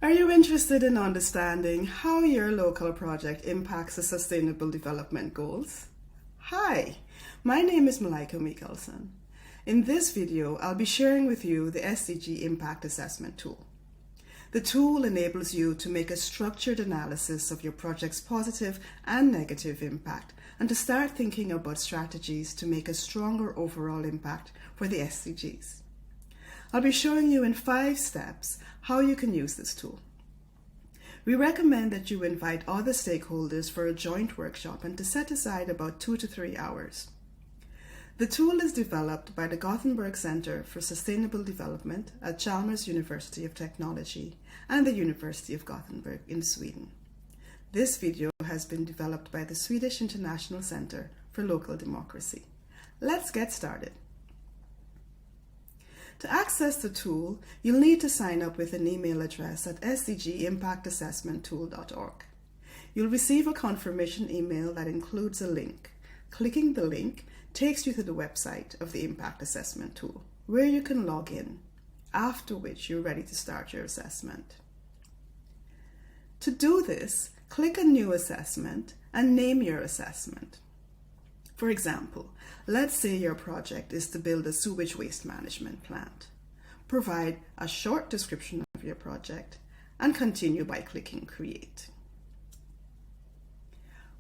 Are you interested in understanding how your local project impacts the Sustainable Development Goals? Hi, my name is Malaika Mikaelsson. In this video, I'll be sharing with you the SDG Impact Assessment Tool. The tool enables you to make a structured analysis of your project's positive and negative impact and to start thinking about strategies to make a stronger overall impact for the SDGs. I'll be showing you in 5 steps how you can use this tool. We recommend that you invite other stakeholders for a joint workshop and to set aside about 2 to 3 hours. The tool is developed by the Gothenburg Centre for Sustainable Development at Chalmers University of Technology and the University of Gothenburg in Sweden. This video has been developed by the Swedish International Centre for Local Democracy. Let's get started. To access the tool, you'll need to sign up with an email address at sdgimpactassessmenttool.org. You'll receive a confirmation email that includes a link. Clicking the link takes you to the website of the Impact Assessment Tool, where you can log in, after which you're ready to start your assessment. To do this, click on New Assessment and name your assessment. For example, let's say your project is to build a sewage waste management plant. Provide a short description of your project and continue by clicking Create.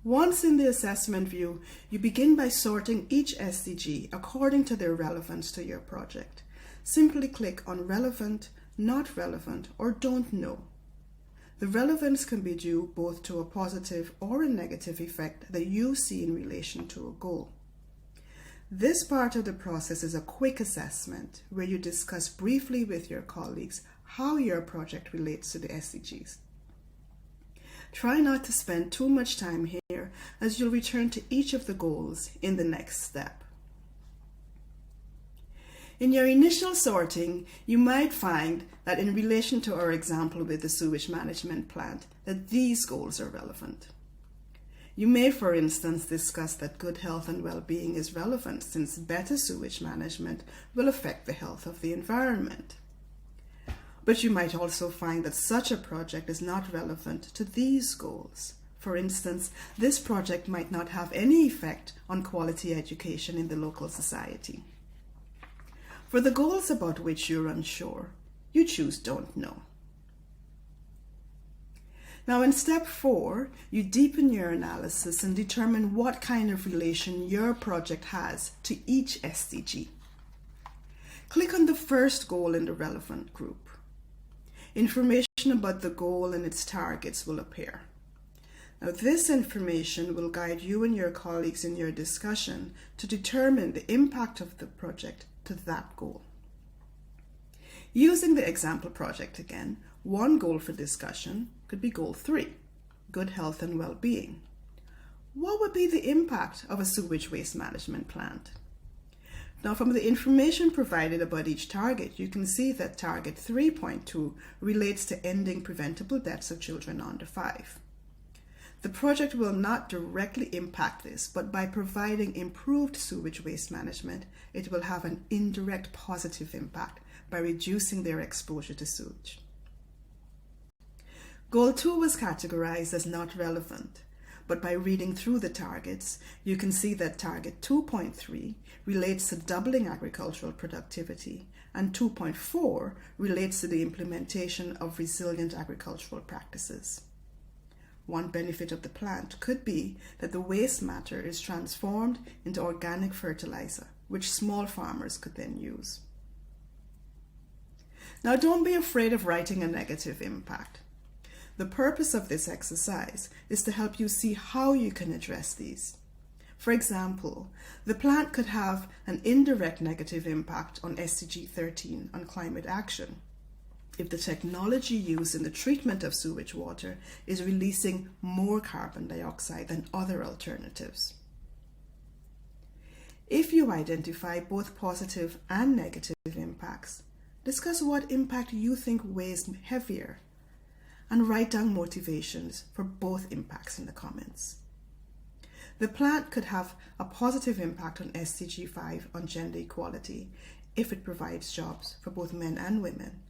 Once in the assessment view, you begin by sorting each SDG according to their relevance to your project. Simply click on Relevant, Not Relevant, or Don't Know. The relevance can be due both to a positive or a negative effect that you see in relation to a goal. This part of the process is a quick assessment where you discuss briefly with your colleagues how your project relates to the SDGs. Try not to spend too much time here as you'll return to each of the goals in the next step. In your initial sorting, you might find that in relation to our example with the sewage management plant, that these goals are relevant. You may, for instance, discuss that good health and well-being is relevant since better sewage management will affect the health of the environment. But you might also find that such a project is not relevant to these goals. For instance, this project might not have any effect on quality education in the local society. For the goals about which you're unsure, you choose Don't Know. Now in step 4, you deepen your analysis and determine what kind of relation your project has to each SDG. Click on the first goal in the relevant group. Information about the goal and its targets will appear. Now this information will guide you and your colleagues in your discussion to determine the impact of the project to that goal. Using the example project again, one goal for discussion could be goal 3, good health and well-being. What would be the impact of a sewage waste management plant? Now from the information provided about each target, you can see that target 3.2 relates to ending preventable deaths of children under 5. The project will not directly impact this, but by providing improved sewage waste management, it will have an indirect positive impact by reducing their exposure to sewage. Goal 2 was categorized as not relevant, but by reading through the targets, you can see that target 2.3 relates to doubling agricultural productivity, and 2.4 relates to the implementation of resilient agricultural practices. One benefit of the plant could be that the waste matter is transformed into organic fertilizer, which small farmers could then use. Now don't be afraid of writing a negative impact. The purpose of this exercise is to help you see how you can address these. For example, the plant could have an indirect negative impact on SDG 13 on climate action, if the technology used in the treatment of sewage water is releasing more carbon dioxide than other alternatives. If you identify both positive and negative impacts, discuss what impact you think weighs heavier, and write down motivations for both impacts in the comments. The plant could have a positive impact on SDG 5 on gender equality if it provides jobs for both men and women,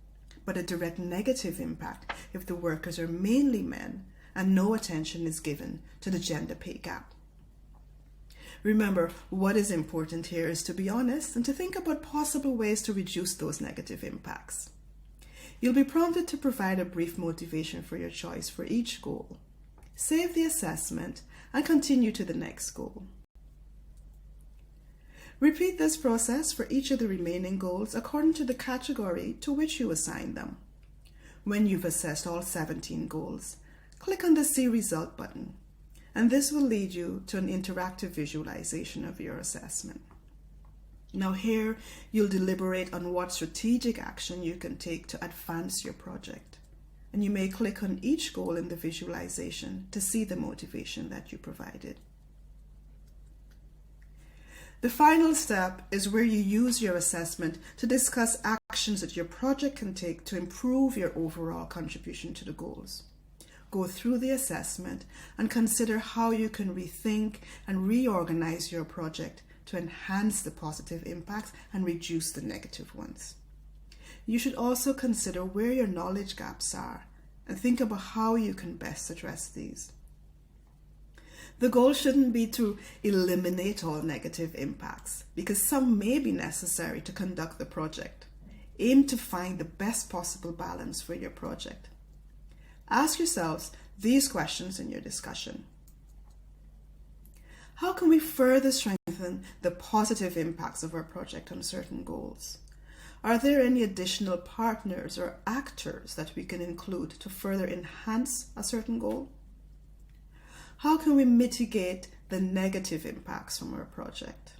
but a direct negative impact if the workers are mainly men and no attention is given to the gender pay gap. Remember, what is important here is to be honest and to think about possible ways to reduce those negative impacts. You'll be prompted to provide a brief motivation for your choice for each goal. Save the assessment and continue to the next goal. Repeat this process for each of the remaining goals according to the category to which you assign them. When you've assessed all 17 goals, click on the See Result button, and this will lead you to an interactive visualization of your assessment. Now here, you'll deliberate on what strategic action you can take to advance your project, and you may click on each goal in the visualization to see the motivation that you provided. The final step is where you use your assessment to discuss actions that your project can take to improve your overall contribution to the goals. Go through the assessment and consider how you can rethink and reorganize your project to enhance the positive impacts and reduce the negative ones. You should also consider where your knowledge gaps are and think about how you can best address these. The goal shouldn't be to eliminate all negative impacts, because some may be necessary to conduct the project. Aim to find the best possible balance for your project. Ask yourselves these questions in your discussion. How can we further strengthen the positive impacts of our project on certain goals? Are there any additional partners or actors that we can include to further enhance a certain goal? How can we mitigate the negative impacts from our project?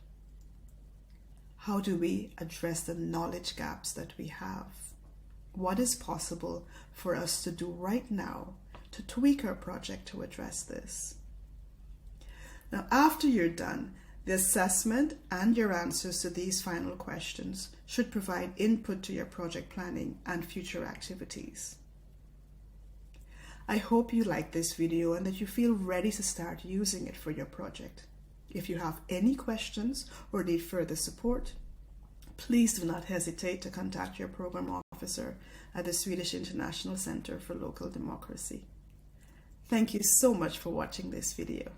How do we address the knowledge gaps that we have? What is possible for us to do right now to tweak our project to address this? Now, after you're done, the assessment and your answers to these final questions should provide input to your project planning and future activities. I hope you like this video and that you feel ready to start using it for your project. If you have any questions or need further support, please do not hesitate to contact your program officer at the Swedish International Centre for Local Democracy. Thank you so much for watching this video.